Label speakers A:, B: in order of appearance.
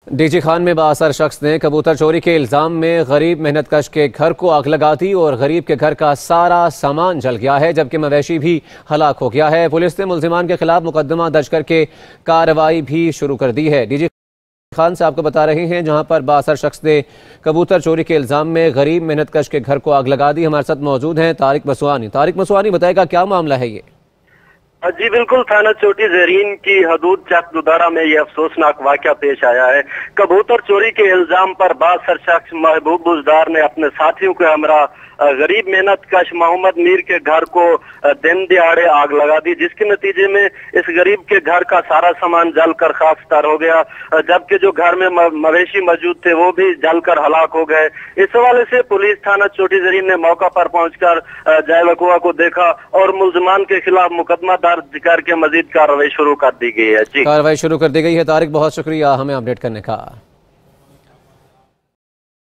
A: DG Khan में बाअसर शख्स ने कबूतर चोरी के इल्जाम में गरीब मेहनतकश के घर को आग लगा दी और गरीब के घर का सारा सामान जल गया है, जबकि मवेशी भी हलाक हो गया है। पुलिस ने मुल्जिमान के खिलाफ मुकदमा दर्ज करके कार्रवाई भी शुरू कर दी है। डीजी खान से आपको बता रहे हैं जहां पर बाअसर शख्स ने कबूतर चोरी के इल्जाम में गरीब मेहनतकश के घर को आग लगा दी। हमारे साथ मौजूद हैं तारिक मसवानी। तारिक मसवानी, बताएगा क्या मामला है ये?
B: जी बिल्कुल, थाना चोटी ज़रीन की हदूद चकदुदारा में यह अफसोसनाक वाकया पेश आया है। कबूतर चोरी के इल्जाम पर बाअसर शख्स महबूब बुजदार ने अपने साथियों के हमरा गरीब मेहनतकश मोहम्मद मीर के घर को दिन दिहाड़े आग लगा दी, जिसके नतीजे में इस गरीब के घर का सारा सामान जलकर खाकसार हो गया, जबकि जो घर में मवेशी मौजूद थे वो भी जलकर हलाक हो गए। इस हवाले से पुलिस थाना चोटी ज़रीन ने मौका पर पहुंचकर जाए वक़ुआ को देखा और मुल्जिमान के खिलाफ मुकदमा दर्ज करके मजीद कार्रवाई शुरू कर दी गई है। जी,
A: कार्रवाई शुरू कर दी गई है। तारिक, बहुत शुक्रिया हमें अपडेट करने का।